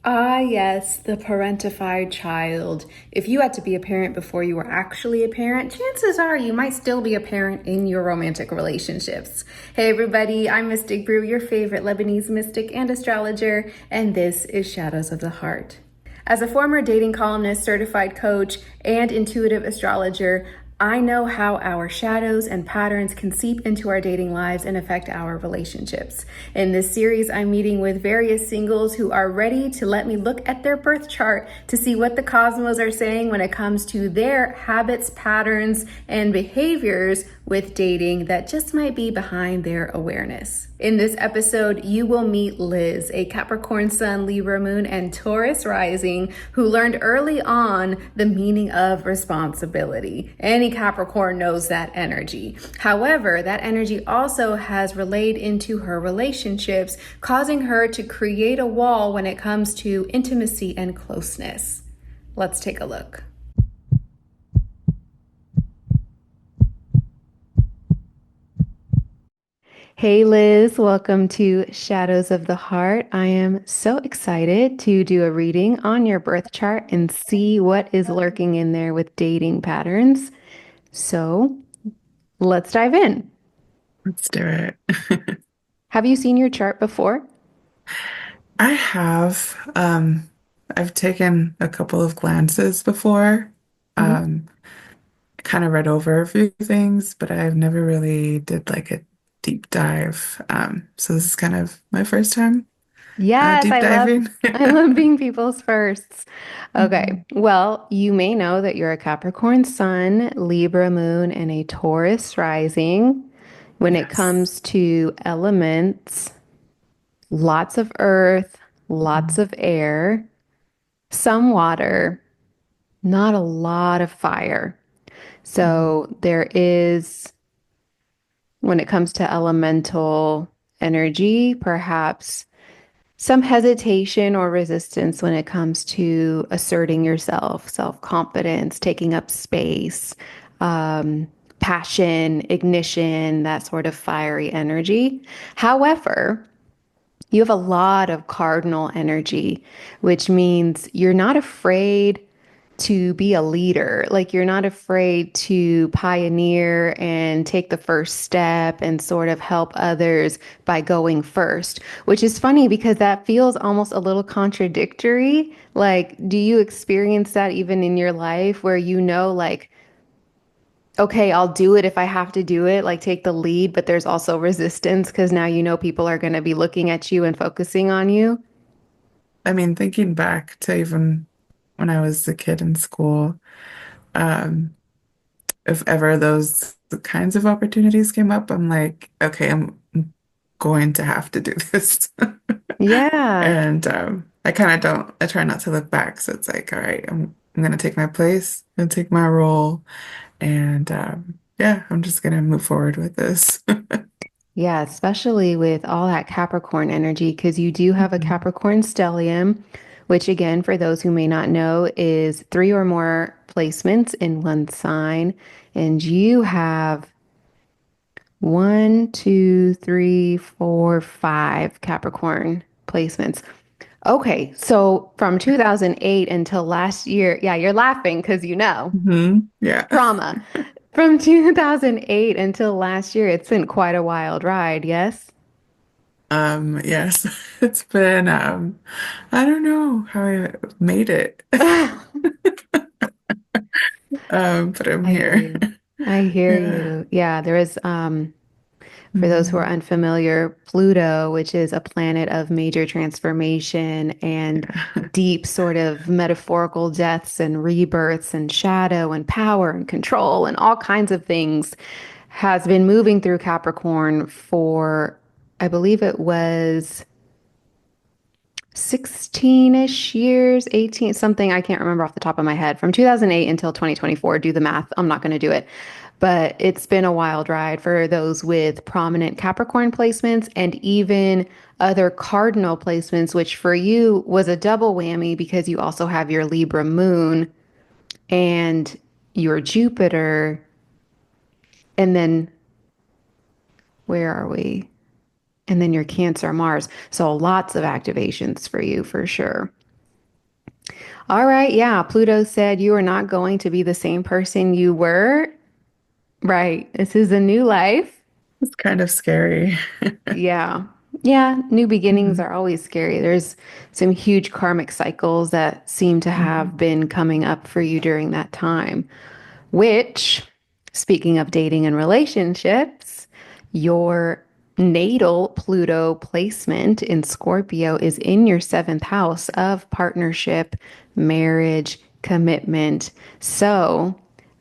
Ah, yes, the parentified child. If you had to be a parent before you were actually a parent, chances are you might still be a parent in your romantic relationships. Hey, everybody, I'm Mystic Brew, your favorite Lebanese mystic and astrologer, and this is Shadows of the Heart. As a former dating columnist, certified coach, and intuitive astrologer, I know how our shadows and patterns can seep into our dating lives and affect our relationships. In this series, I'm meeting with various singles who are ready to let me look at their birth chart to see what the cosmos are saying when it comes to their habits, patterns, and behaviors with dating that just might be behind their awareness. In this episode, you will meet Liz, a Capricorn Sun, Libra Moon, and Taurus rising who learned early on the meaning of responsibility. Any Capricorn knows that energy. However, that energy also has relayed into her relationships, causing her to create a wall when it comes to intimacy and closeness. Let's take a look. Hey Liz, welcome to Shadows of the Heart. I am so excited to do a reading on your birth chart and see what is lurking in there with dating patterns. So let's dive in. Let's do it. Have you seen your chart before? I have I've taken a couple of glances before. Mhm. Um kind of read over a few things, but I've never really did like a deep dive. So this is kind of my first time Yes, deep I love diving. I love being people's firsts. Okay. Mhm. Well, you may know that you're a Capricorn Sun, Libra Moon, and a Taurus rising. When it Yes. comes to elements, lots of earth, lots Mhm. of air, some water, not a lot of fire. Mhm. So there is, when it comes to elemental energy, perhaps some hesitation or resistance when it comes to asserting yourself, self-confidence, taking up space, passion, ignition, that sort of fiery energy. However, you have a lot of cardinal energy, which means you're not afraid to be a leader. Like you're not afraid to pioneer and take the first step and sort of help others by going first, which is funny because that feels almost a little contradictory. Like, do you experience that even in your life where like, okay, I'll do it if I have to do it, like take the lead, but there's also resistance because now people are going to be looking at you and focusing on you. I mean, thinking back to even when I was a kid in school, um, if ever those kinds of opportunities came up, I'm like, okay, I'm going to have to do this. Yeah. And I kind of don't, I try not to look back. So it's like, all right, I'm gonna take my place, I'm gonna take my role, and yeah, I'm just gonna move forward with this. Yeah, especially with all that Capricorn energy, because you do have a Mhm. Capricorn stellium, which, again, for those who may not know, is three or more placements in one sign. And you have one, two, three, four, five Capricorn placements. Okay, so from 2008 until last year, yeah, you're laughing because Yeah. trauma. From 2008 until last year, it's been quite a wild ride, yes? Yes, it's been I don't know how I made it. But I'm I hear here. you. I hear Yeah. you. Yeah, there is, for those who are Mhm. unfamiliar, Pluto, which is a planet of major transformation and Yeah. deep sort of metaphorical deaths and rebirths and shadow and power and control and all kinds of things, has been moving through Capricorn for, I believe it was 16-ish years, 18 something. I can't remember off the top of my head. From 2008 until 2024. Do the math. I'm not going to do it. But it's been a wild ride for those with prominent Capricorn placements and even other cardinal placements, which for you was a double whammy because you also have your Libra moon and your Jupiter. And then where are we? And then your Cancer Mars. So lots of activations for you for sure. All right, yeah. Pluto said you are not going to be the same person you were. Right. This is a new life. It's kind of scary. Yeah. Yeah. New beginnings Mhm, are always scary. There's some huge karmic cycles that seem to have mhm. been coming up for you during that time, which, speaking of dating and relationships, your natal Pluto placement in Scorpio is in your seventh house of partnership, marriage, commitment. So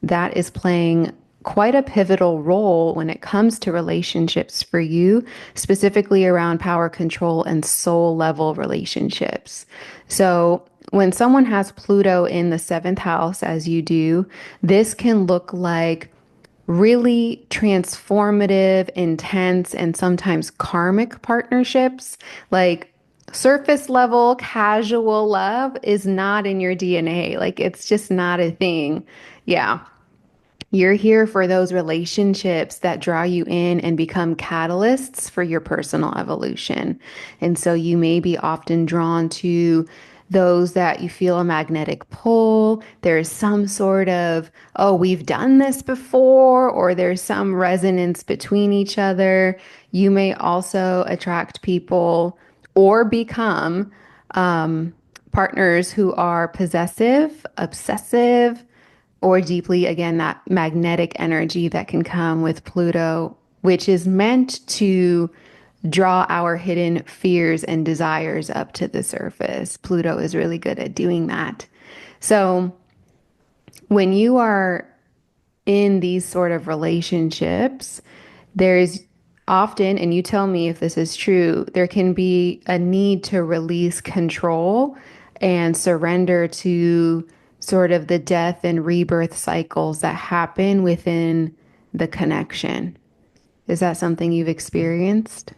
that is playing quite a pivotal role when it comes to relationships for you, specifically around power control and soul level relationships. So, when someone has Pluto in the seventh house, as you do, this can look like really transformative, intense, and sometimes karmic partnerships. Like surface level, casual love is not in your DNA. Like it's just not a thing. Yeah. You're here for those relationships that draw you in and become catalysts for your personal evolution. And so you may be often drawn to those that you feel a magnetic pull. There's some sort of, oh, we've done this before, or there's some resonance between each other. You may also attract people or become partners who are possessive, obsessive, or deeply, again, that magnetic energy that can come with Pluto, which is meant to draw our hidden fears and desires up to the surface. Pluto is really good at doing that. So when you are in these sort of relationships, there's often, and you tell me if this is true, there can be a need to release control and surrender to sort of the death and rebirth cycles that happen within the connection. Is that something you've experienced?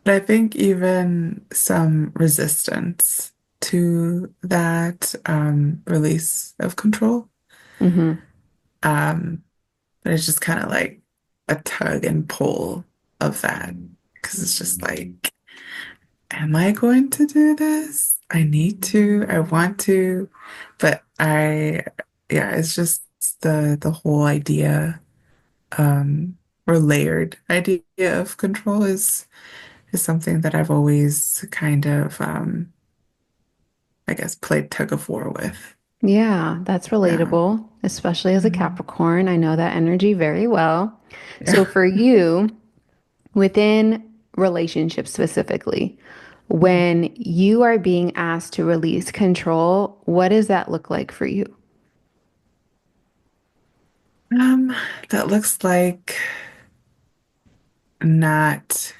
But I think even some resistance to that release of control. Mm-hmm. Um, but it's just kind of like a tug and pull of that because it's just like, am I going to do this? I need to, I want to, but yeah, it's just the whole idea, or layered idea of control is something that I've always kind of, I guess, played tug of war with. Yeah, that's Yeah. relatable, especially as a Mhm. Capricorn. I know that energy very well. So Yeah. for you, within relationships specifically, when you are being asked to release control, what does that look like for you? Um, that looks like not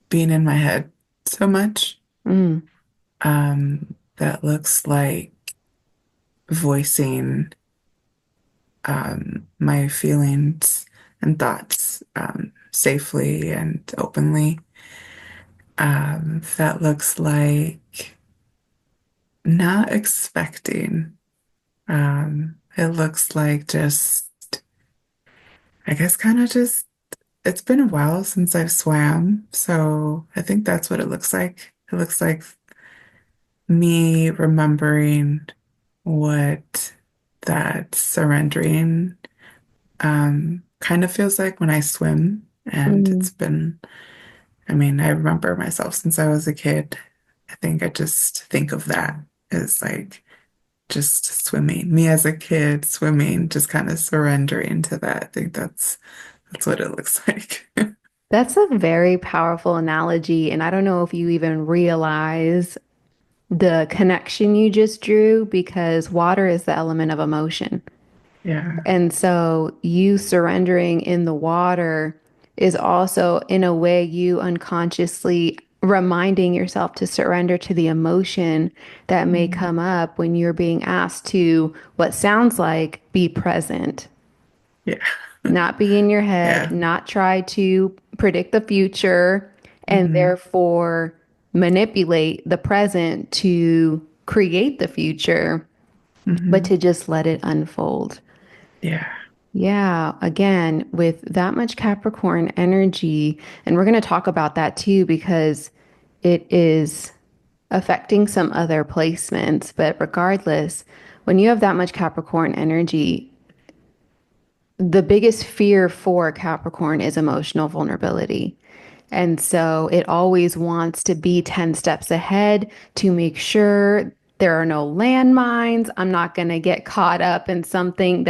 being in my head so much. Mm, That looks like voicing my feelings and thoughts safely and openly. That looks like not expecting. It looks like just, I guess, kind of just, it's been a while since I've swam. So I think that's what it looks like. It looks like me remembering what that surrendering kind of feels like when I swim. And mm. it's been, I mean, I remember myself since I was a kid. I think I just think of that as like just swimming. Me as a kid swimming, just kind of surrendering to that. I think that's what it looks like. That's a very powerful analogy. And I don't know if you even realize the connection you just drew because water is the element of emotion. Yeah. And so you surrendering in the water is also, in a way, you unconsciously reminding yourself to surrender to the emotion that may Mhm. come up when you're being asked to, what sounds like, be present, Yeah. not be in your head, Yeah. not try to predict the future, and Hmm. therefore manipulate the present to create the future, but Hmm. to just let it unfold. Yeah. Yeah, again, with that much Capricorn energy, and we're going to talk about that too because it is. affecting some other placements. But regardless, when you have that much Capricorn energy, the biggest fear for Capricorn is emotional vulnerability. And so it always wants to be 10 steps ahead to make sure there are no landmines. I'm not going to get caught up in something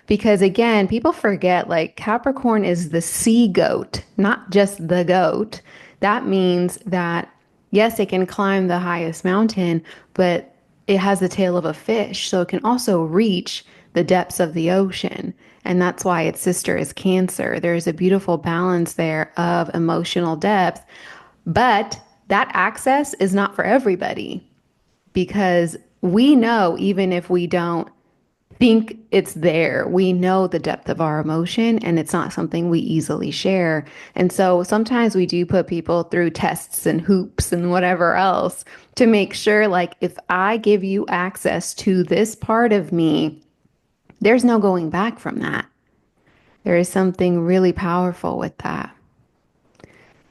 because again, people forget like Capricorn is the sea goat, not just the goat. That means that, yes, it can climb the highest mountain, but it has the tail of a fish. So it can also reach the depths of the ocean. And that's why its sister is Cancer. There's a beautiful balance there of emotional depth, but that access is not for everybody because we know, even if we don't think it's there, we know the depth of our emotion and it's not something we easily share. And so sometimes we do put people through tests and hoops and whatever else to make sure, like, if I give you access to this part of me, there's no going back from that. There is something really powerful with that.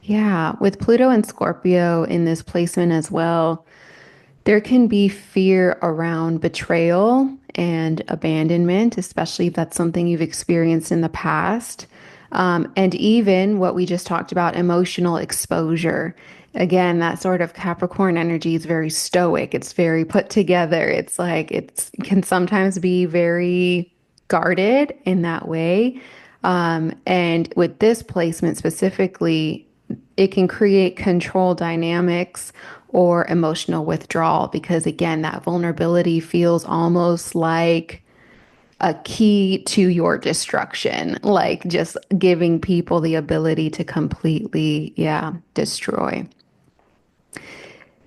Yeah, with Pluto and Scorpio in this placement as well, there can be fear around betrayal and abandonment, especially if that's something you've experienced in the past. And even what we just talked about, emotional exposure. Again, that sort of Capricorn energy is very stoic. It's very put together. It's like it can sometimes be very guarded in that way. And with this placement specifically, it can create control dynamics or emotional withdrawal because, again, that vulnerability feels almost like a key to your destruction, like just giving people the ability to completely, yeah, destroy.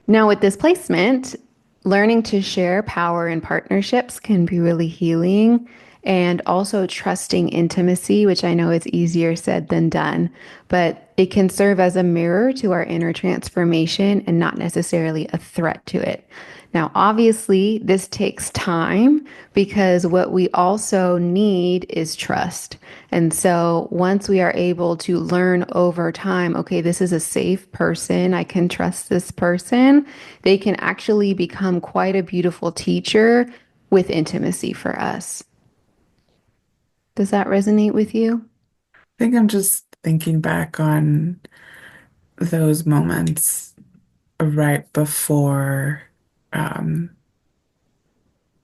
Now, with this placement, learning to share power in partnerships can be really healing. And also trusting intimacy, which I know is easier said than done, but it can serve as a mirror to our inner transformation and not necessarily a threat to it. Now, obviously, this takes time because what we also need is trust. And so once we are able to learn over time, okay, this is a safe person, I can trust this person, they can actually become quite a beautiful teacher with intimacy for us. Does that resonate with you? I think I'm just thinking back on those moments right before um,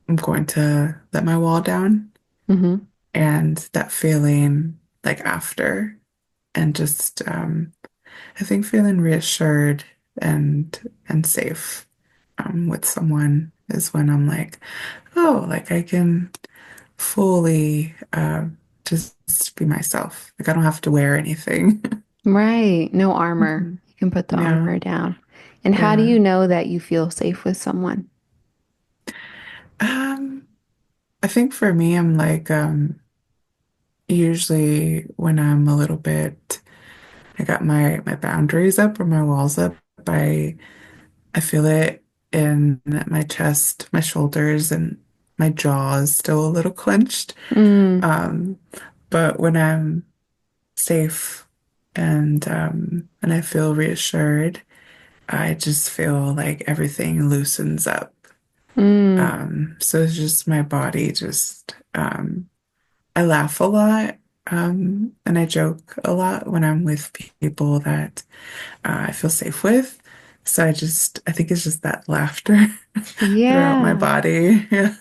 I'm going to let my wall down Hmm. and that feeling like after and just I think feeling reassured and safe with someone is when I'm like, oh, like I can fully just be myself. Like I don't have to wear anything. Right. No armor. Mhm. You can put the Yeah, armor down. And how do yeah. you know that you feel safe with someone? Um, I think for me, I'm like usually when I'm a little bit, I got my boundaries up or my walls up. I feel it in my chest, my shoulders, and my jaws still a little clenched. Mm, Um, but when I'm safe and I feel reassured, I just feel like everything loosens up. mm, So it's just my body just I laugh a lot and I joke a lot when I'm with people that I feel safe with. So I think it's just that laughter throughout my yeah. body. Yeah.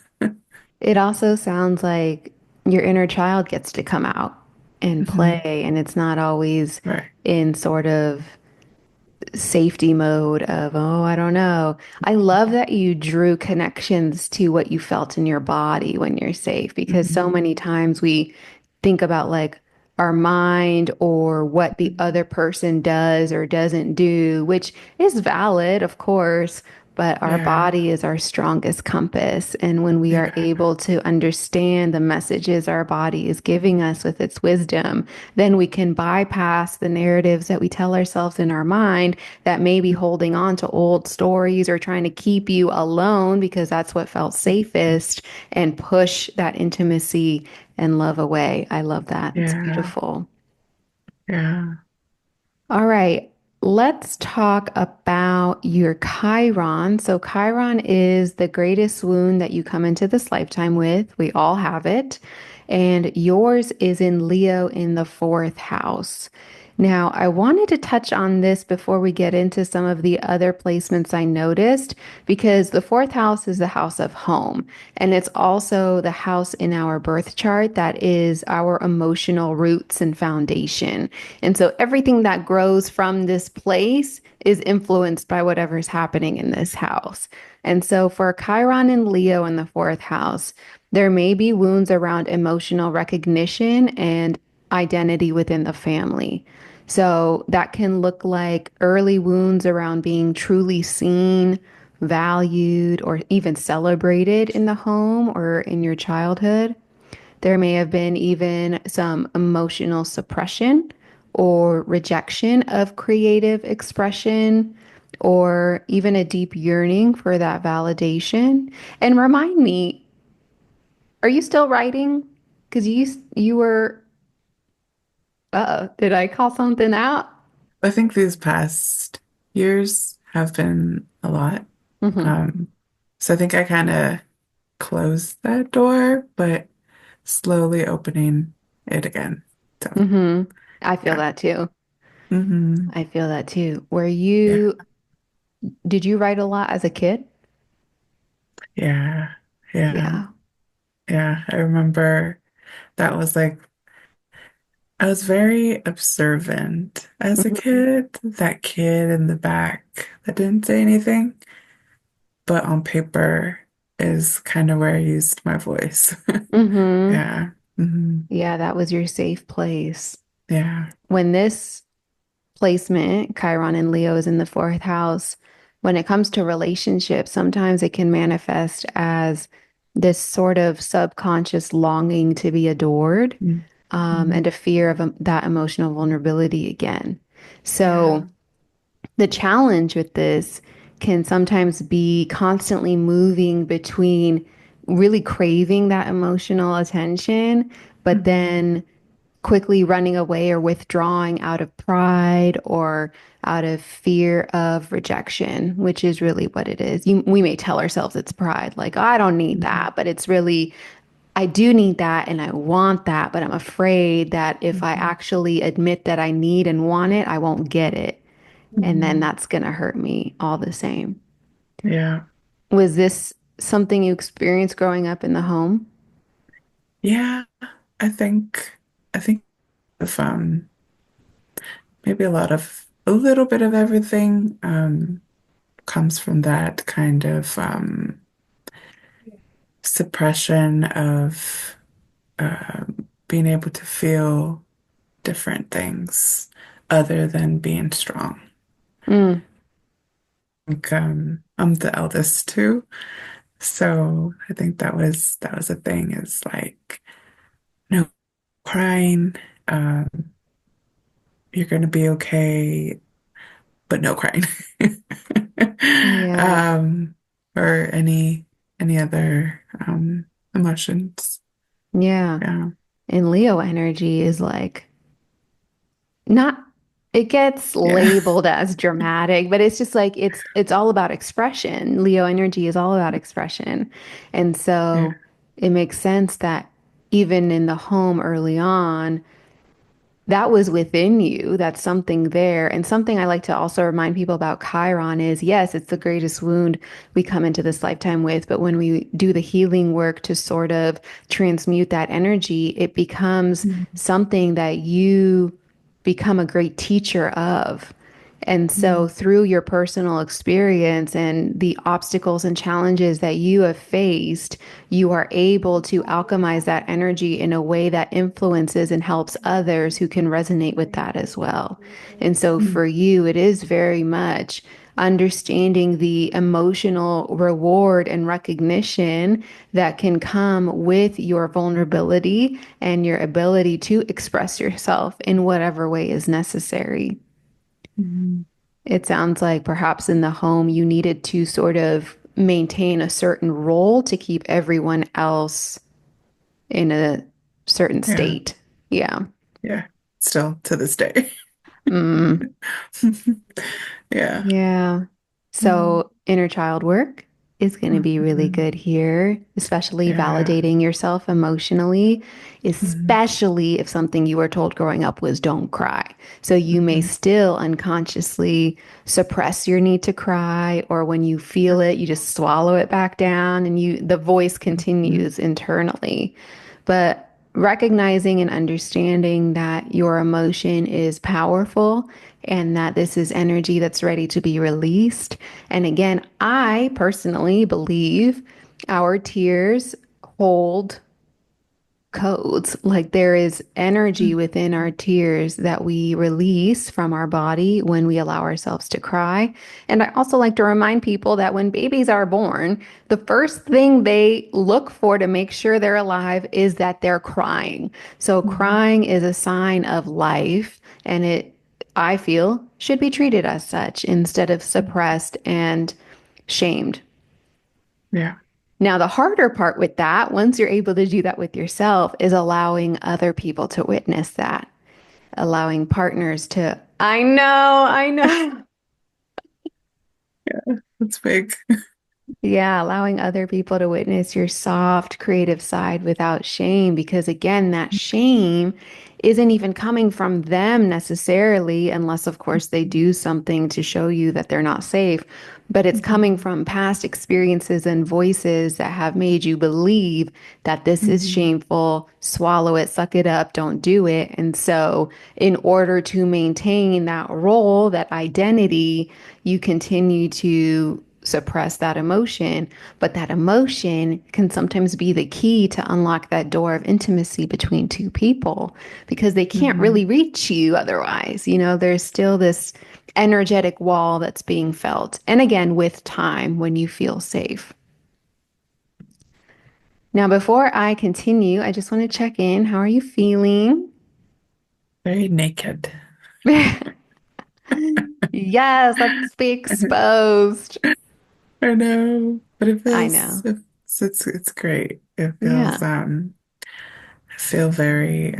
It also sounds like your inner child gets to come out and Mhm. play, and it's not always Right. in sort of safety mode of, oh, I don't know. I love that you drew connections to what you felt in your body when you're safe, because so Mhm. many times we think about like our mind or what the other person does or doesn't do, which is valid, of course. But our Yeah. body is our strongest compass. And when we are Yeah. able to understand the messages our body is giving us with its wisdom, then we can bypass the narratives that we tell ourselves in our mind that may be holding on to old stories or trying to keep you alone because that's what felt safest and push that intimacy and love away. I love that. It's Yeah. beautiful. Yeah. All right. Let's talk about your Chiron. So, Chiron is the greatest wound that you come into this lifetime with. We all have it. And yours is in Leo in the fourth house. Now, I wanted to touch on this before we get into some of the other placements I noticed, because the fourth house is the house of home, and it's also the house in our birth chart that is our emotional roots and foundation. And so everything that grows from this place is influenced by whatever's happening in this house. And so for Chiron and Leo in the fourth house, there may be wounds around emotional recognition and identity within the family. So that can look like early wounds around being truly seen, valued, or even celebrated in the home or in your childhood. There may have been even some emotional suppression or rejection of creative expression, or even a deep yearning for that validation. And remind me, are you still writing? Because you were, did I call something out? I think these past years have been a lot. Mm-hmm. Um, so I think I kind of closed that door, but slowly opening it again. So Mm-hmm. I feel yeah. that too. Hmm. I feel that too. Yeah. Did you write a lot as a kid? Yeah. Yeah. Yeah. Yeah. I remember that was like I was very observant as a Mm-hmm. kid, that kid in the back that didn't say anything, but on paper is kind of where I used my voice. Mm-hmm. Yeah. Hmm. Yeah, that was your safe place. Yeah. When this placement, Chiron and Leo, is in the fourth house, when it comes to relationships, sometimes it can manifest as this sort of subconscious longing to be adored, Mm-hmm. and a fear of that emotional vulnerability again. Yeah. So the challenge with this can sometimes be constantly moving between really craving that emotional attention, but Hmm. then quickly running away or withdrawing out of pride or out of fear of rejection, which is really what it is. We may tell ourselves it's pride, like, oh, I don't need Hmm. that, but it's really, I do need that and I want that, but I'm afraid that if I Hmm. actually admit that I need and want it, I won't get it. And then Hmm. that's going to hurt me all the same. Yeah. Was this something you experienced growing up in the home? Yeah. I think if maybe a little bit of everything comes from that kind of suppression of being able to feel different things other than being strong. Mm, Like, I'm the eldest too, so I think that was a thing is like no crying, um, you're gonna be okay, but no crying. yeah. Um, or any other emotions. Yeah. Yeah. And Leo energy is like, not, it gets Yeah. labeled as dramatic, but it's just like it's all about expression. Leo energy is all about expression. And Yeah. so it makes sense that even in the home early on, that was within you. That's something there. And something I like to also remind people about Chiron is, yes, it's the greatest wound we come into this lifetime with. But when we do the healing work to sort of transmute that energy, it becomes Mhm. something that you become a great teacher of. And so, Mhm. through your personal experience and the obstacles and challenges that you have faced, you are able to alchemize that energy in a way that influences and helps others who can resonate with that as well. And so, Mhm. for you, it is very much understanding the emotional reward and recognition that can come with your vulnerability and your ability to express yourself in whatever way is necessary. Mhm. It sounds like perhaps in the home you needed to sort of maintain a certain role to keep everyone else in a certain Yeah. state. Yeah. Yeah. Still to this day. Mm. Yeah. Yeah. Mhm. So inner child work is going to be really Mhm. good here, especially Yeah. validating yourself emotionally, Mhm. especially if something you were told growing up was don't cry. So you may Mhm. still unconsciously suppress your need to cry, or when you feel it, you just swallow it back down and the voice Mhm. continues internally. But recognizing and understanding that your emotion is powerful and that this is energy that's ready to be released. And again, I personally believe our tears hold codes. Like there is energy within our tears that we release from our body when we allow ourselves to cry. And I also like to remind people that when babies are born, the first thing they look for to make sure they're alive is that they're crying. So Mhm. crying is a sign of life, and it, I feel, should be treated as such instead of suppressed and shamed. Yeah. Now, the harder part with that, once you're able to do that with yourself, is allowing other people to witness that, allowing partners to, I know. That's big. Yeah, allowing other people to witness your soft, creative side without shame. Because again, that shame isn't even coming from them necessarily, unless, of course, they do something to show you that they're not safe. But it's coming Mhm. from past experiences and voices that have made you believe that this is Mhm. shameful, swallow it, suck it up, don't do it. And so, in order to maintain that role, that identity, you continue to suppress that emotion, but that emotion can sometimes be the key to unlock that door of intimacy between two people because they can't really Mhm. reach you otherwise. You know, there's still this energetic wall that's being felt. And again, with time when you feel safe. Now, before I continue, I just want to check in. How are you feeling? Very naked. Yes, let's be exposed. I know, but it I feels know. it's great. It Yeah, feels I feel very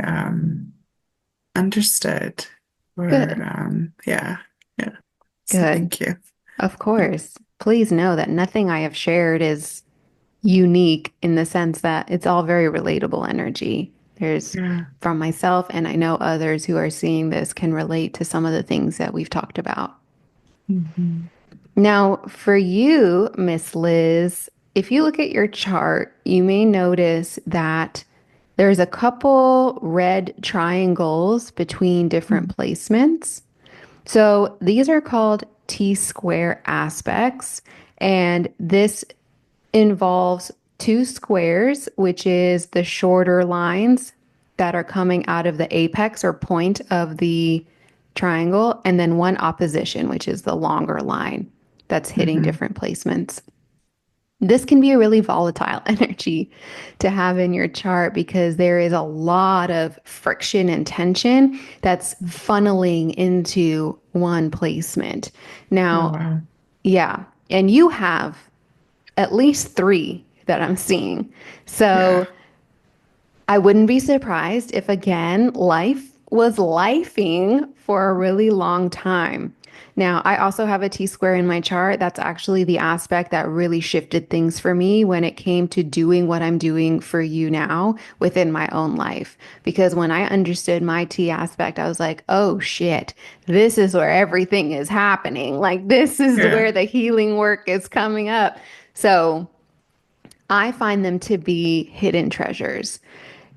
understood. Or good, yeah, yeah. So good. thank you. Of course. Please know that nothing I have shared is unique in the sense that it's all very relatable energy. There's Yeah. from myself, and I know others who are seeing this can relate to some of the things that we've talked about. Mhm. Now, for you, Miss Liz, if you look at your chart, you may notice that there's a couple red triangles between different placements. So these are called T square aspects. And this involves two squares, which is the shorter lines that are coming out of the apex or point of the triangle, and then one opposition, which is the longer line that's hitting Mhm. different placements. This can be a really volatile energy to have in your chart because there is a lot of friction and tension that's funneling into one placement. Oh Now, wow. yeah, and you have at least three that I'm seeing. Yeah. So I wouldn't be surprised if, again, life was lifing for a really long time. Now, I also have a T square in my chart. That's actually the aspect that really shifted things for me when it came to doing what I'm doing for you now within my own life. Because when I understood my T aspect, I was like, oh shit, this is where everything is happening. Like, this is Yeah. where the healing work is coming up. So, I find them to be hidden treasures.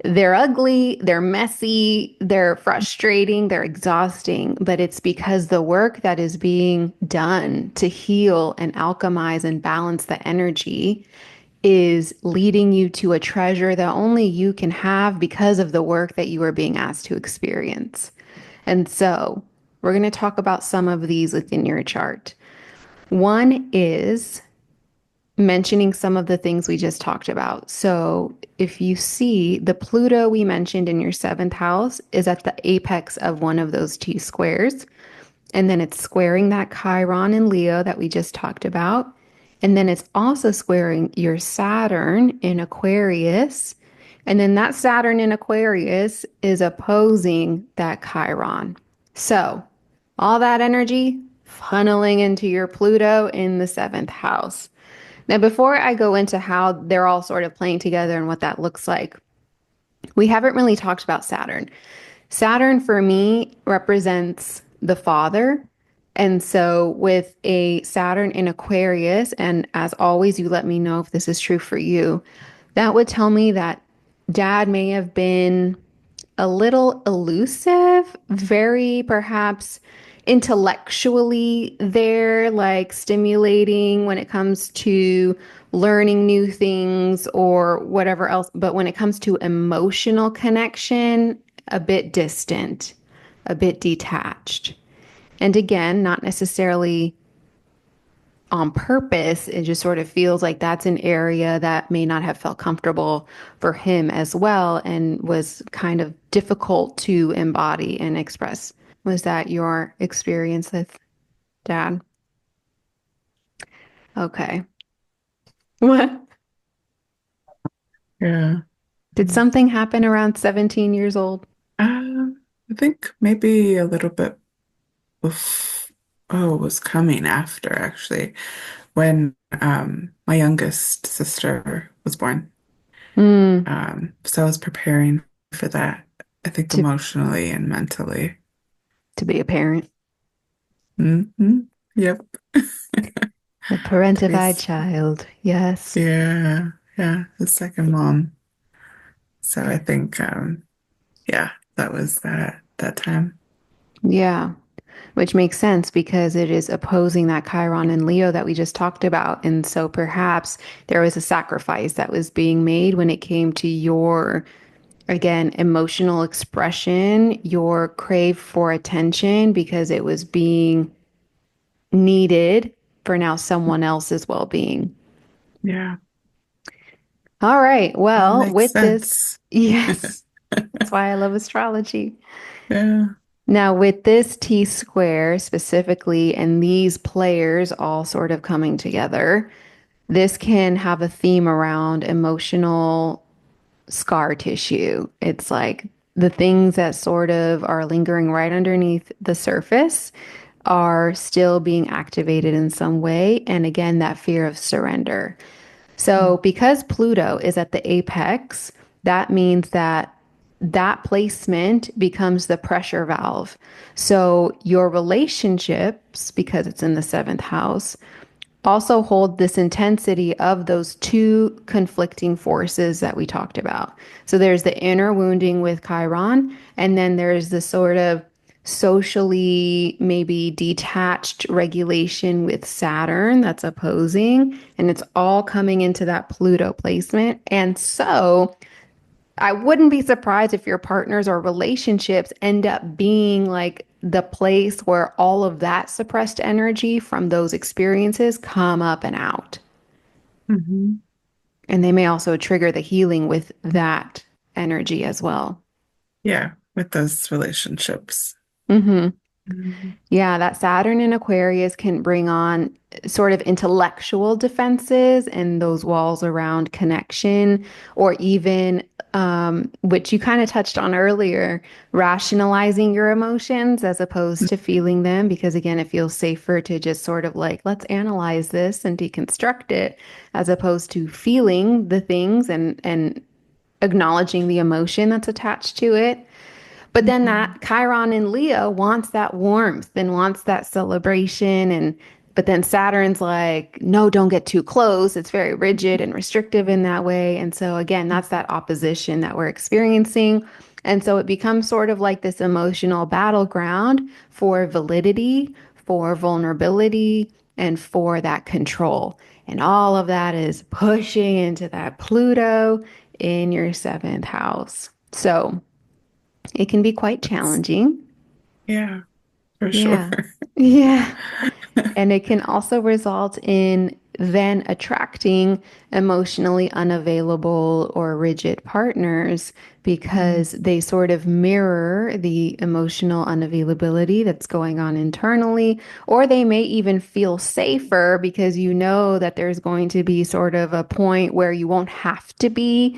They're ugly, they're messy, they're frustrating, they're exhausting, but it's because the work that is being done to heal and alchemize and balance the energy is leading you to a treasure that only you can have because of the work that you are being asked to experience. And so, we're going to talk about some of these within your chart. One is mentioning some of the things we just talked about. So, if you see the Pluto we mentioned in your seventh house is at the apex of one of those T squares, and then it's squaring that Chiron in Leo that we just talked about. And then it's also squaring your Saturn in Aquarius. And then that Saturn in Aquarius is opposing that Chiron. So, All that energy funneling into your Pluto in the seventh house. Now, before I go into how they're all sort of playing together and what that looks like, we haven't really talked about Saturn. Saturn for me represents the father. And so, with a Saturn in Aquarius, and as always, you let me know if this is true for you, that would tell me that dad may have been a little elusive, very perhaps intellectually there, like stimulating when it comes to learning new things or whatever else. But when it comes to emotional connection, a bit distant, a bit detached. And again, not necessarily on purpose. It just sort of feels like that's an area that may not have felt comfortable for him as well and was kind of difficult to embody and express. Was that your experience with dad? Okay. What? Yeah. Did something happen around 17 years old? I think maybe a little bit oh, it was coming after actually when my youngest sister was born. Mm, So I was preparing for that, I think to emotionally and mentally. to be a parent. Yep. The To be, parentified child. Yes. yeah, yeah, the second mom. So I think, yeah, that was that time. Yeah. Which makes sense because it is opposing that Chiron and Leo that we just talked about. And so perhaps there was a sacrifice that was being made when it came to your, again, emotional expression, your crave for attention because it was being needed for now someone else's well being. Yeah, All right. all Well, makes with this, sense. yes, that's why I love astrology. Yeah. Now, with this T square specifically, and these players all sort of coming together, this can have a theme around emotional scar tissue. It's like the things that sort of are lingering right underneath the surface are still being activated in some way. And again, that fear of surrender. So, because Pluto is at the apex, that means that that placement becomes the pressure valve. So, your relationships, because it's in the seventh house, also hold this intensity of those two conflicting forces that we talked about. So there's the inner wounding with Chiron, and then there's the sort of socially maybe detached regulation with Saturn that's opposing, and it's all coming into that Pluto placement. And so I wouldn't be surprised if your partners or relationships end up being like the place where all of that suppressed energy from those experiences come up and out. Hmm. And they may also trigger the healing with that energy as well. Yeah, with those relationships. Hmm. Mhm. Yeah, that Saturn in Aquarius can bring on sort of intellectual defenses and those walls around connection, or even, which you kind of touched on earlier, rationalizing your emotions as opposed to feeling them. Because again, it feels safer to just sort of like, let's analyze this and deconstruct it, as opposed to feeling the things and acknowledging the emotion that's attached to it. But then Mhm. that Chiron in Leo wants that warmth and wants that celebration. And but then Saturn's like, no, don't get too close. It's very rigid and restrictive in that way. And so again, that's that opposition that we're experiencing. And so it becomes sort of like this emotional battleground for validity, for vulnerability, and for that control. And all of that is pushing into that Pluto in your seventh house. So it can be quite That's- challenging. Yeah, for sure. Yeah. Yeah. And it can also result in then attracting emotionally unavailable or rigid partners Mhm. because they sort of mirror the emotional unavailability that's going on internally, or they may even feel safer because you know that there's going to be sort of a point where you won't have to be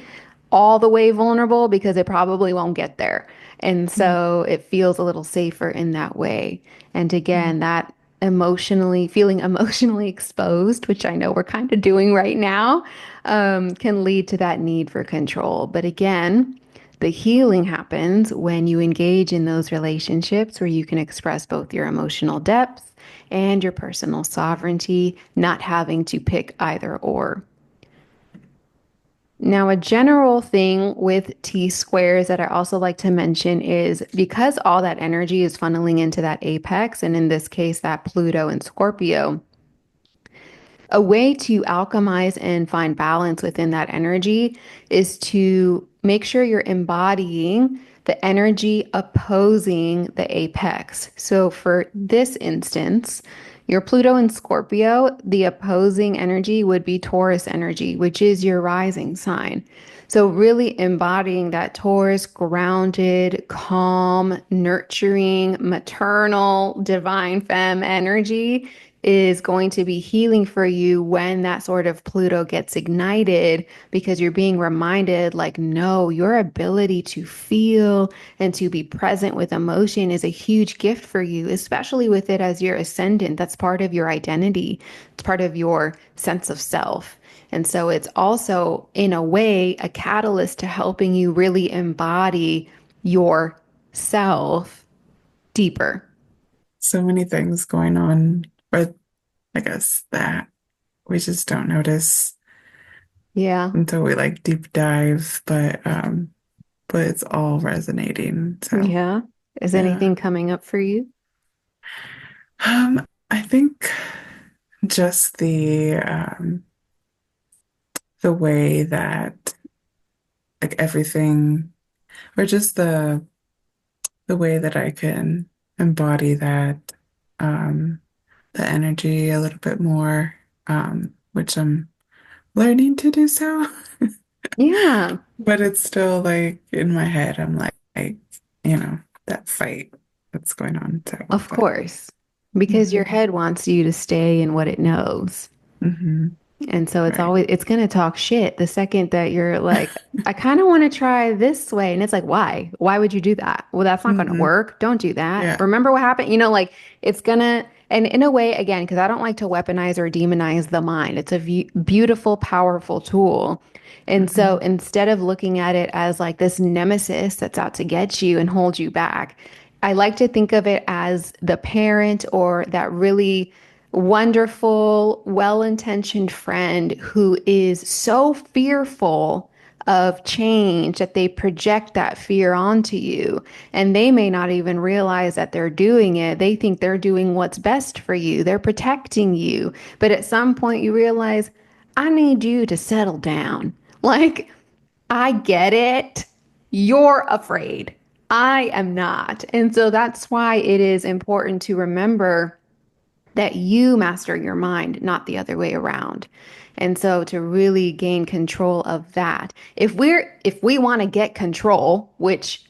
all the way vulnerable because it probably won't get there. And so it feels a little safer in that way. And again, that feeling emotionally exposed, which I know we're kind of doing right now, can lead to that need for control. But again, the healing happens when you engage in those relationships where you can express both your emotional depth and your personal sovereignty, not having to pick either or. Now, a general thing with T squares that I also like to mention is because all that energy is funneling into that apex, and in this case, that Pluto and Scorpio, a way to alchemize and find balance within that energy is to make sure you're embodying the energy opposing the apex. So, for this instance, your Pluto and Scorpio, the opposing energy would be Taurus energy, which is your rising sign. So, really embodying that Taurus, grounded, calm, nurturing, maternal, divine femme energy is going to be healing for you when that sort of Pluto gets ignited because you're being reminded, like, no, your ability to feel and to be present with emotion is a huge gift for you, especially with it as your ascendant. That's part of your identity, it's part of your sense of self. And so it's also, in a way, a catalyst to helping you really embody yourself deeper. So many things going on, but I guess that we just don't notice Yeah. until we like deep dive, but it's all resonating. So Yeah. Is yeah. anything coming up for you? I think just the way that like everything or just the way that I can embody that um the energy a little bit more, which I'm learning to do so. Yeah, But it's still like in my head, I'm like, you know, that fight that's going on. So, of but course. Because yeah. your head wants you to stay in what it knows. Hmm. And so Right. it's going to talk shit the second that you're like, I kind of want to try this way. And it's like, why? Why would you do that? Well, that's not going to Hmm. work. Don't do that. Yeah. Remember what happened? Like it's going to, and in a way, again, because I don't like to weaponize or demonize the mind, it's a beautiful, powerful tool. And so Hmm. instead of looking at it as like this nemesis that's out to get you and hold you back, I like to think of it as the parent or that really wonderful, well intentioned friend who is so fearful of change that they project that fear onto you. And they may not even realize that they're doing it. They think they're doing what's best for you, they're protecting you. But at some point, you realize, I need you to settle down. Like, I get it. You're afraid. I am not. And so that's why it is important to remember that you master your mind, not the other way around. And so to really gain control of that. If we want to get control, which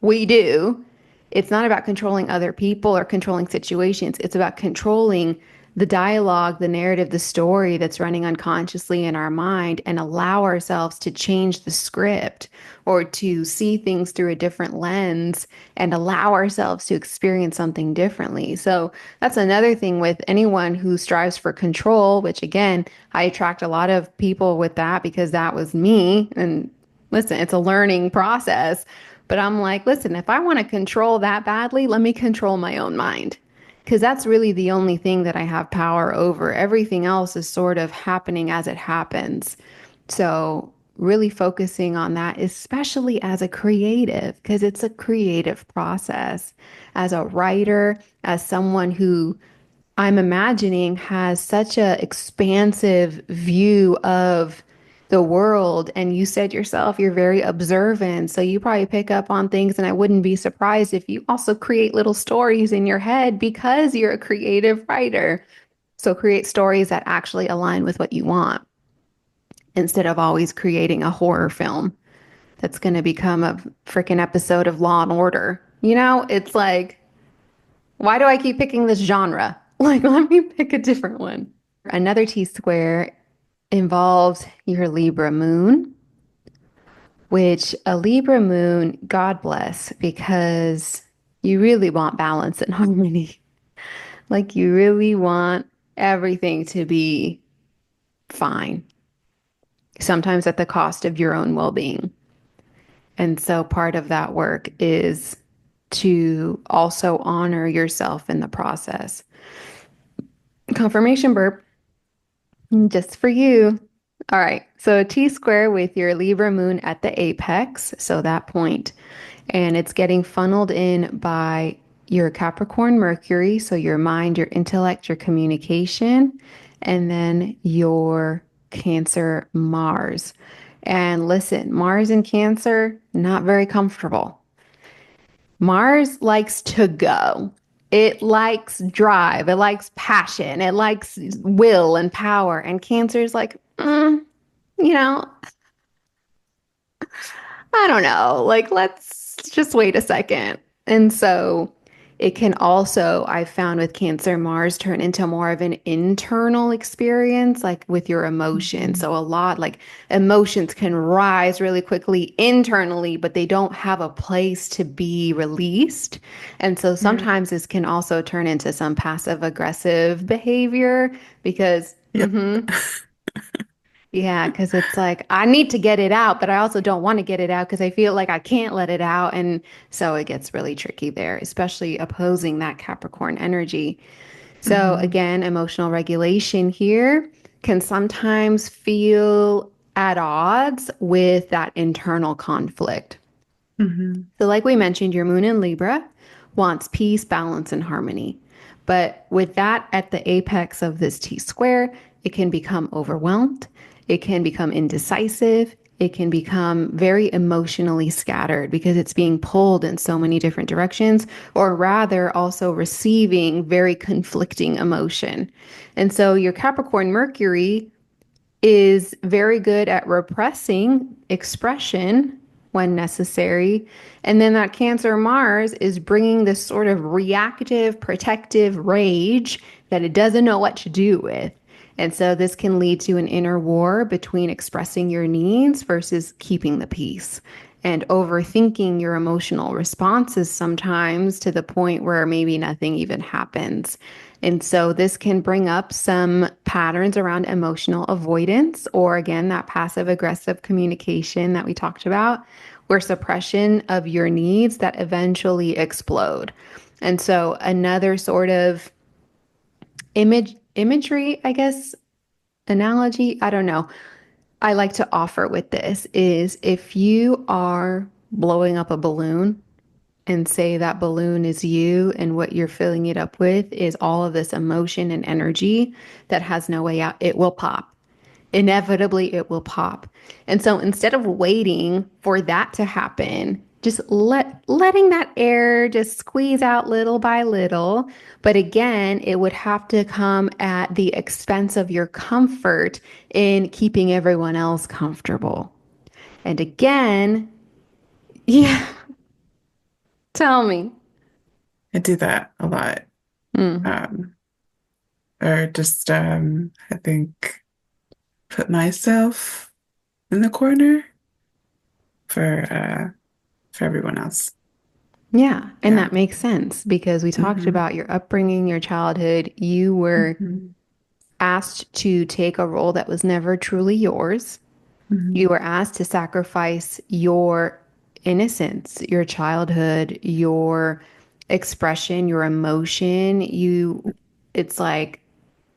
we do, it's not about controlling other people or controlling situations. It's about controlling the dialogue, the narrative, the story that's running unconsciously in our mind and allow ourselves to change the script or to see things through a different lens and allow ourselves to experience something differently. So that's another thing with anyone who strives for control, which again, I attract a lot of people with that because that was me. And listen, it's a learning process. But I'm like, listen, if I want to control that badly, let me control my own mind. Because that's really the only thing that I have power over. Everything else is sort of happening as it happens. So, really focusing on that, especially as a creative, because it's a creative process. As a writer, as someone who I'm imagining has such a expansive view of the world. And you said yourself, you're very observant. So you probably pick up on things. And I wouldn't be surprised if you also create little stories in your head because you're a creative writer. So create stories that actually align with what you want instead of always creating a horror film that's going to become a freaking episode of Law and Order. It's like, why do I keep picking this genre? Like, let me pick a different one. Another T square involves your Libra moon, which a Libra moon, God bless, because you really want balance and harmony. Like you really want everything to be fine, sometimes at the cost of your own well being. And so part of that work is to also honor yourself in the process. Confirmation burp, just for you. All right. So a T square with your Libra moon at the apex, so that point, and it's getting funneled in by your Capricorn Mercury, so your mind, your intellect, your communication, and then your Cancer Mars. And listen, Mars in Cancer, not very comfortable. Mars likes to go. It likes drive. It likes passion. It likes will and power. And Cancer is like, you know, I don't know. Like, let's just wait a second. And so it can also, I found with Cancer Mars, turn into more of an internal experience, like with your emotions. Mhm. So a lot like emotions can rise really quickly internally, but they don't have a place to be released. And so Yeah. sometimes this can also turn into some passive aggressive behavior because, Yep. yeah, because it's like I need to get it out, but I also don't want to get it out because I feel like I can't let it out. And so it gets really tricky there, especially opposing that Capricorn energy. So Hmm. again, emotional regulation here can sometimes feel at odds with that internal conflict. Hmm. So, like we mentioned, your moon in Libra wants peace, balance, and harmony. But with that at the apex of this T square, it can become overwhelmed. It can become indecisive. It can become very emotionally scattered because it's being pulled in so many different directions, or rather, also receiving very conflicting emotion. And so, your Capricorn Mercury is very good at repressing expression when necessary. And then that Cancer Mars is bringing this sort of reactive, protective rage that it doesn't know what to do with. And so this can lead to an inner war between expressing your needs versus keeping the peace and overthinking your emotional responses sometimes to the point where maybe nothing even happens. And so this can bring up some patterns around emotional avoidance, or again, that passive aggressive communication that we talked about, where suppression of your needs that eventually explode. And so another sort of imagery, I guess, analogy, I don't know, I like to offer with this is if you are blowing up a balloon and say that balloon is you and what you're filling it up with is all of this emotion and energy that has no way out, it will pop. Inevitably, it will pop. And so instead of waiting for that to happen, just letting that air just squeeze out little by little. But again, it would have to come at the expense of your comfort in keeping everyone else comfortable. And again, yeah, tell me. I do that a lot. Mm. Um, or just I think put myself in the corner for for everyone else. Yeah, and Yeah. that makes sense because we talked Hmm. about your upbringing, your childhood. You were Hmm. asked to take a role that was never truly yours. You Hmm. were asked to sacrifice your innocence, your childhood, your expression, your emotion. It's like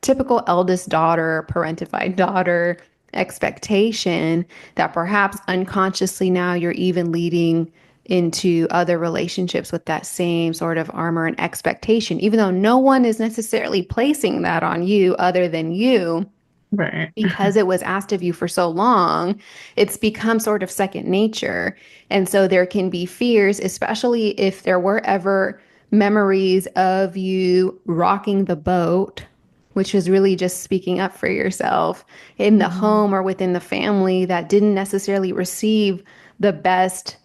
typical eldest daughter, parentified daughter expectation that perhaps unconsciously now you're even leading into other relationships with that same sort of armor and expectation, even though no one is necessarily placing that on you other than you Right. because it was asked of you for so long, it's become sort of second nature. And so there can be fears, especially if there were ever memories of you rocking the boat, which is really just speaking up for yourself in the Hmm. home or within the family that didn't necessarily receive the best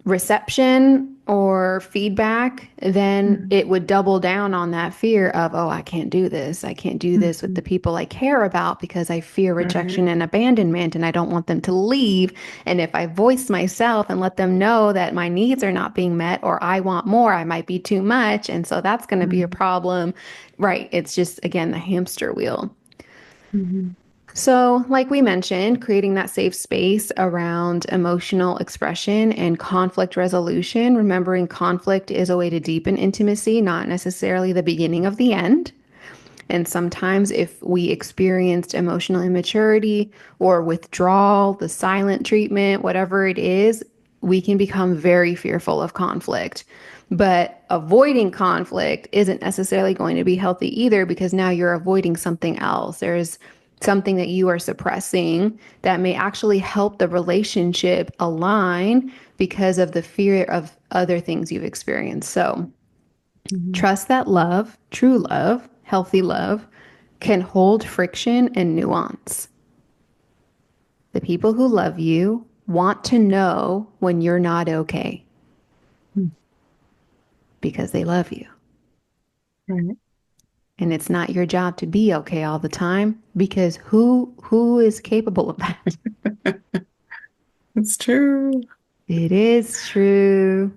reception or feedback, then Mhm. it would double down on that fear of, oh, I can't do this. I can't do this with the Mhm. people I care about because I fear Right. rejection and abandonment and I don't want them to leave. And if I voice myself and let them know that my needs are not being met or I want more, I might be too much. And so that's going to be a Mhm. problem. Right. It's just, again, the hamster wheel. Mhm. So, like we mentioned, creating that safe space around emotional expression and conflict resolution, remembering conflict is a way to deepen intimacy, not necessarily the beginning of the end. And sometimes, if we experienced emotional immaturity or withdrawal, the silent treatment, whatever it is, we can become very fearful of conflict. But avoiding conflict isn't necessarily going to be healthy either because now you're avoiding something else. There's something that you are suppressing that may actually help the relationship align because of the fear of other things you've experienced. So, Mhm. trust that love, true love, healthy love, can hold friction and nuance. The people who love you want to know when you're not okay Mhm. because they love you. Right. And it's not your job to be okay all the time because who is capable of that? It's true. It is true.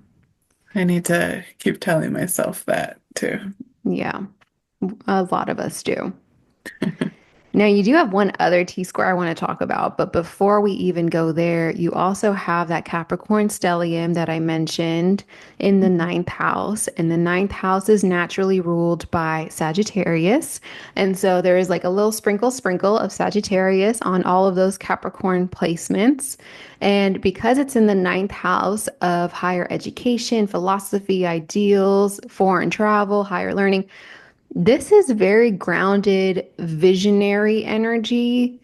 I need to keep telling myself that too. Yeah, a lot of us do. Now, you do have one other T square I want to talk about, but before we even go there, you also have that Capricorn stellium that I mentioned in the Mhm. ninth house. And the ninth house is naturally ruled by Sagittarius. And so there is like a little sprinkle of Sagittarius on all of those Capricorn placements. And because it's in the ninth house of higher education, philosophy, ideals, foreign travel, higher learning, this is very grounded, visionary energy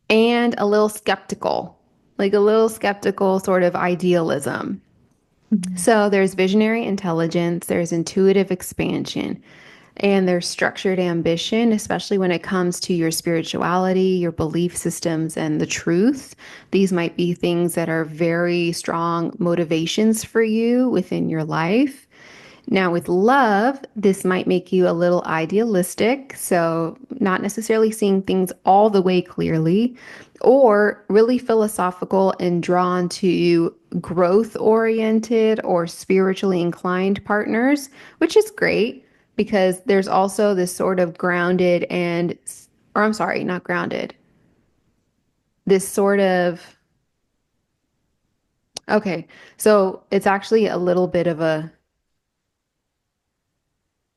and a little skeptical, like a little skeptical sort of idealism. Mhm. So there's visionary intelligence, there's intuitive expansion, and there's structured ambition, especially when it comes to your spirituality, your belief systems, and the truth. These might be things that are very strong motivations for you within your life. Now, with love, this might make you a little idealistic, so not necessarily seeing things all the way clearly, or really philosophical and drawn to growth oriented or spiritually inclined partners, which is great because there's also this sort of grounded and, or I'm sorry, not grounded, this sort of, okay, so it's actually a little bit of a,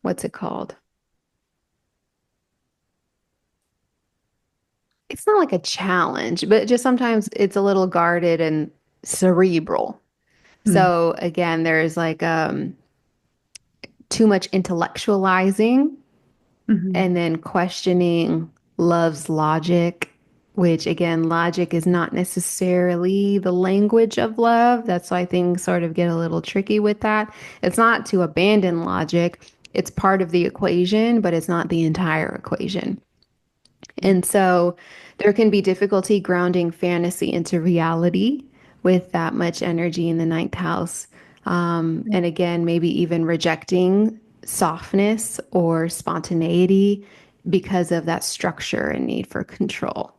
what's it called? It's not like a challenge, but just sometimes it's a little guarded and cerebral. Mhm. So again, there's like too much intellectualizing Mhm. and then questioning love's logic, which again, logic is not necessarily the language of love. That's why things sort of get a little tricky with that. It's not to abandon logic. It's part of the equation, but it's not the entire equation. And so there can be difficulty grounding fantasy into reality with that much energy in the ninth house. And again, maybe even rejecting softness or spontaneity because of that structure and need for control.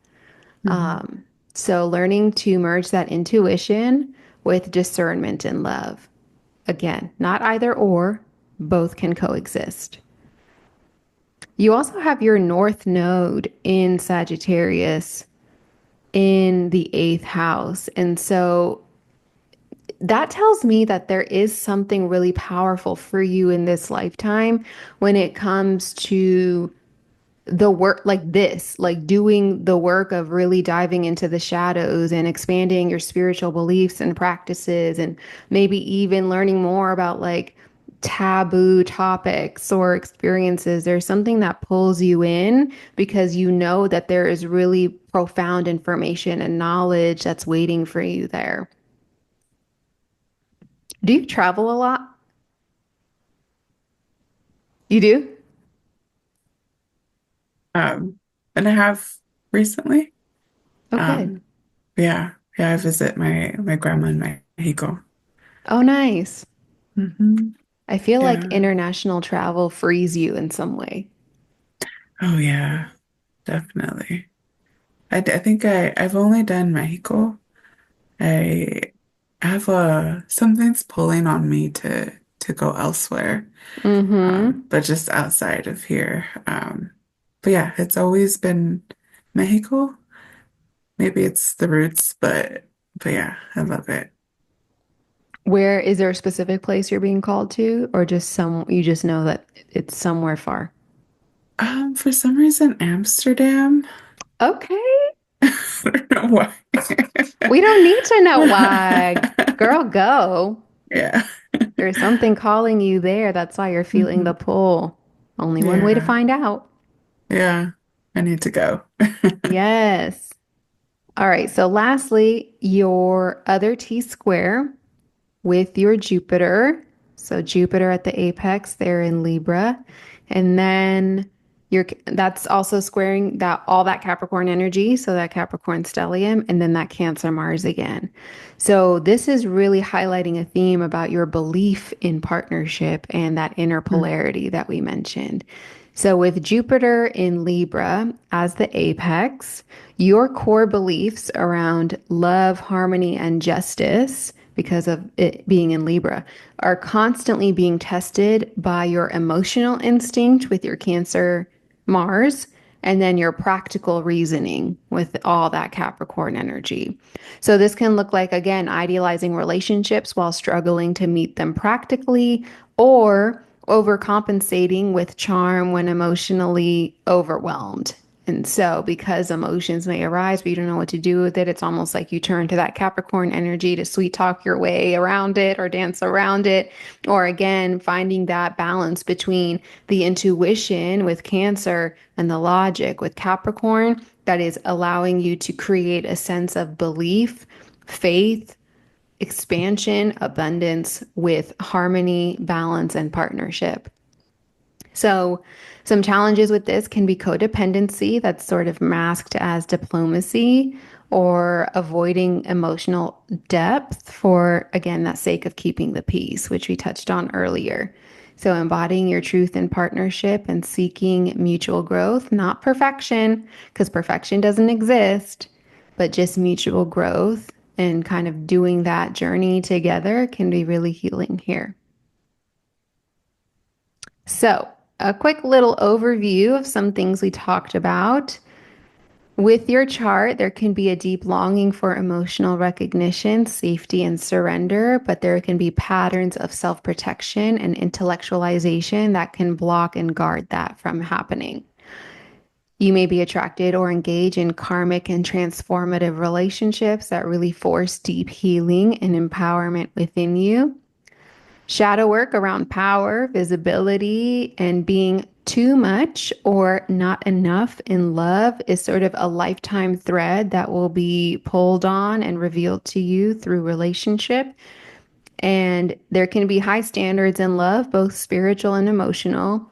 Mhm. So learning to merge that intuition with discernment and love. Again, not either or, both can coexist. You also have your North Node in Sagittarius in the eighth house. And so that tells me that there is something really powerful for you in this lifetime when it comes to the work like this, like doing the work of really diving into the shadows and expanding your spiritual beliefs and practices, and maybe even learning more about like taboo topics or experiences. There's something that pulls you in because you know that there is really profound information and knowledge that's waiting for you there. Do you travel a lot? You do? Um, and I have recently. Oh, good. Um, yeah, yeah, I visit my grandma in Mexico. Oh, nice. Hmm. I feel like Yeah. international travel frees you in some way. Oh yeah, definitely. I think I've only done Mexico. I have something's pulling on me to go elsewhere, Mm-hmm. but just outside of here. But yeah, it's always been Mexico. Maybe it's the roots, but yeah, I love it. Where is there a specific place you're being called to, or just some you just know that it's somewhere far? For some reason, Amsterdam. Okay. I don't know why. We don't need to know why. Girl, go. Yeah. There's something calling you there. That's why you're feeling the Hmm. pull. Only one way to Yeah. find out. Yeah. I need to go. Yes. All right. So, lastly, your other T square with your Jupiter. So Jupiter at the apex there in Libra. And then you're that's also squaring that all that Capricorn energy, so that Capricorn stellium, and then that Cancer Mars again. So this is really highlighting a theme about your belief in partnership and that inner polarity that we mentioned. So, with Jupiter in Libra as the apex, your core beliefs around love, harmony, and justice, because of it being in Libra, are constantly being tested by your emotional instinct with your Cancer Mars, and then your practical reasoning with all that Capricorn energy. So, this can look like, again, idealizing relationships while struggling to meet them practically, or overcompensating with charm when emotionally overwhelmed. And so, because emotions may arise, but you don't know what to do with it, it's almost like you turn to that Capricorn energy to sweet talk your way around it or dance around it. Or again, finding that balance between the intuition with Cancer and the logic with Capricorn that is allowing you to create a sense of belief, faith, expansion, abundance with harmony, balance, and partnership. So, some challenges with this can be codependency, that's sort of masked as diplomacy, or avoiding emotional depth for, again, that sake of keeping the peace, which we touched on earlier. So, embodying your truth in partnership and seeking mutual growth, not perfection, because perfection doesn't exist, but just mutual growth and kind of doing that journey together can be really healing here. So, a quick little overview of some things we talked about. With your chart, there can be a deep longing for emotional recognition, safety, and surrender, but there can be patterns of self protection and intellectualization that can block and guard that from happening. You may be attracted or engage in karmic and transformative relationships that really force deep healing and empowerment within you. Shadow work around power, visibility, and being too much or not enough in love is sort of a lifetime thread that will be pulled on and revealed to you through relationship. And there can be high standards in love, both spiritual and emotional,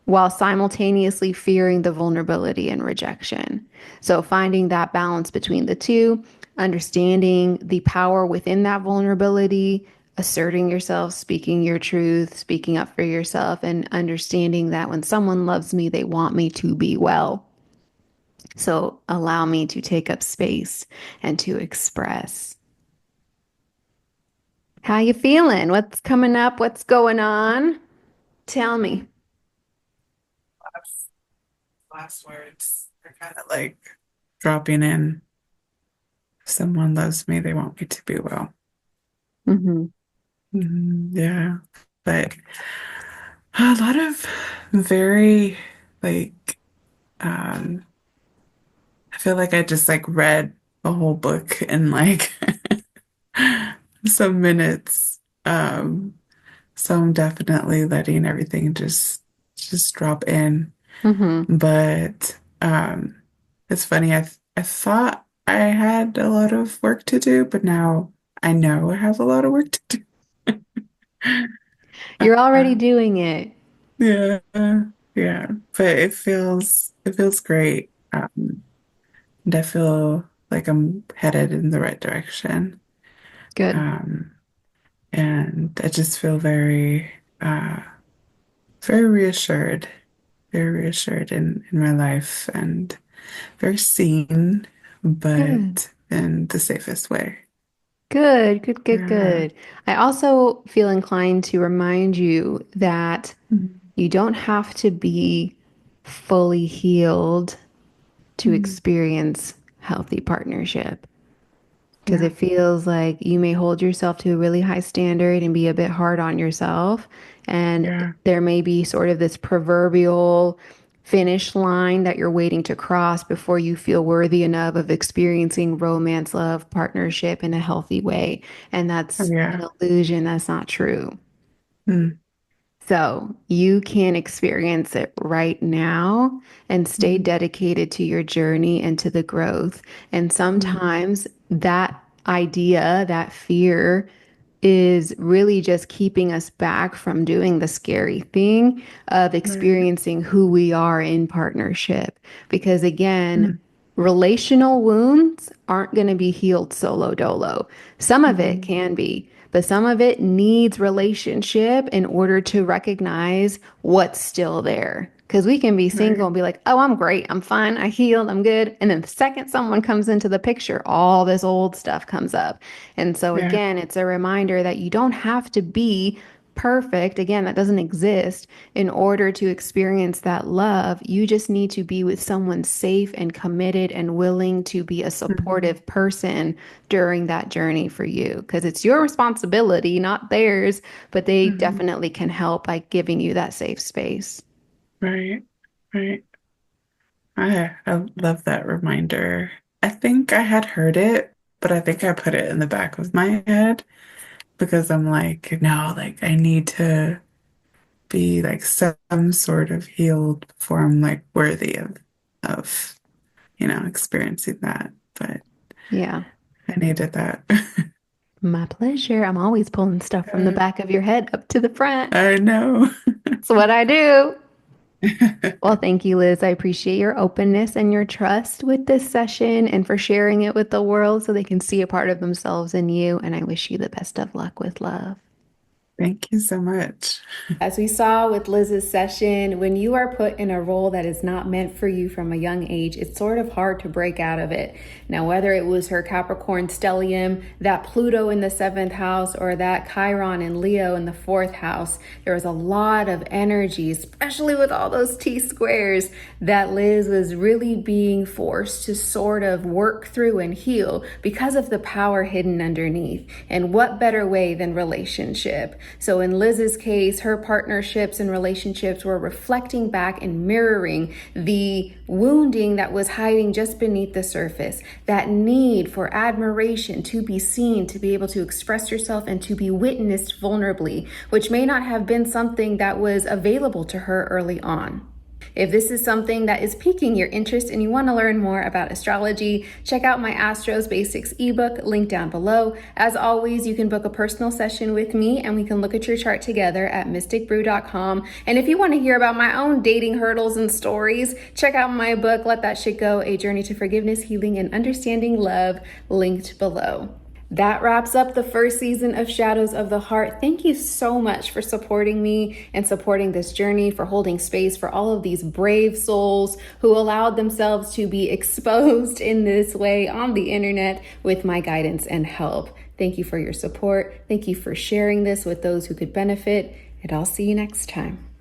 while simultaneously fearing the vulnerability and rejection. So, finding that balance between the two, understanding the power within that vulnerability, asserting yourself, speaking your truth, speaking up for yourself, and understanding that when someone loves me, they want me to be well. So, allow me to take up space and to express. How you feeling? What's coming up? What's going on? Tell me. Last words are kind of like dropping in. If someone loves me, they want me to be well. Mm-hmm. Yeah. But a lot of very like um I feel like I just like read a whole book in like some minutes. So I'm definitely letting everything just drop in. Mm-hmm. But it's funny, I thought I had a lot of work to do, but now I know I have a lot of work to do. You're already Uh, doing it. yeah, yeah. But it feels great. And I feel like I'm headed in the right direction. Good. Um, And I just feel very very reassured in my life and very seen, Good. but in the safest way. Good, good, good, Yeah. good. I also feel inclined to remind you that Mhm. you don't have to be fully healed to Mhm. experience healthy partnership. Because Yeah. it feels like you may hold yourself to a really high standard and be a bit hard on yourself. And Yeah. there may be sort of this proverbial finish line that you're waiting to cross before you feel worthy enough of experiencing romance, love, partnership in a healthy way. And Oh, that's an yeah. illusion. That's not true. Mm. So you can experience it right now and stay Mhm. dedicated to your journey and to the growth. And Mhm. sometimes that idea, that fear, is really just keeping us back from doing the scary thing of Right. experiencing who we are in partnership. Because again, Mm. relational wounds aren't going to be healed solo dolo. Some of it Mhm. can be, but some of it needs relationship in order to recognize what's still there. Because we can be single Right. and be like, oh, I'm great. I'm fine. I healed. I'm good. And then the second someone comes into the picture, all this old stuff comes up. And so, Yeah. again, it's a reminder that you don't have to be perfect. Again, that doesn't exist in order to experience that love. You just need to be with someone safe and committed and willing to be a Mhm. supportive person during that journey for you because it's your responsibility, not theirs, but they Mhm. definitely can help by giving you that safe space. Right. Right. I love that reminder. I think I had heard it, but I think I put it in the back of my head because I'm like, no, like I need to be like some sort of healed before I'm like worthy of experiencing that. But Yeah, I needed that. my pleasure. I'm always pulling stuff from the Uh, back of your head up to the front. I know. That's what I do. Well, thank you, Liz. I appreciate your openness and your trust with this session and for sharing it with the world so they can see a part of themselves in you. And I wish you the best of luck with love. Thank you so much. As we saw with Liz's session, when you are put in a role that is not meant for you from a young age, it's sort of hard to break out of it. Now, whether it was her Capricorn stellium, that Pluto in the seventh house, or that Chiron and Leo in the fourth house, there was a lot of energy, especially with all those T squares, that Liz was really being forced to sort of work through and heal because of the power hidden underneath. And what better way than relationship? So in Liz's case, her partnerships and relationships were reflecting back and mirroring the wounding that was hiding just beneath the surface. That need for admiration, to be seen, to be able to express yourself, and to be witnessed vulnerably, which may not have been something that was available to her early on. If this is something that is piquing your interest and you want to learn more about astrology, check out my Astros Basics ebook, linked down below. As always, you can book a personal session with me and we can look at your chart together at mysticbrew.com. And if you want to hear about my own dating hurdles and stories, check out my book, Let That Shit Go, A Journey to Forgiveness, Healing, and Understanding Love, linked below. That wraps up the first season of Shadows of the Heart. Thank you so much for supporting me and supporting this journey, for holding space for all of these brave souls who allowed themselves to be exposed in this way on the internet with my guidance and help. Thank you for your support. Thank you for sharing this with those who could benefit, and I'll see you next time.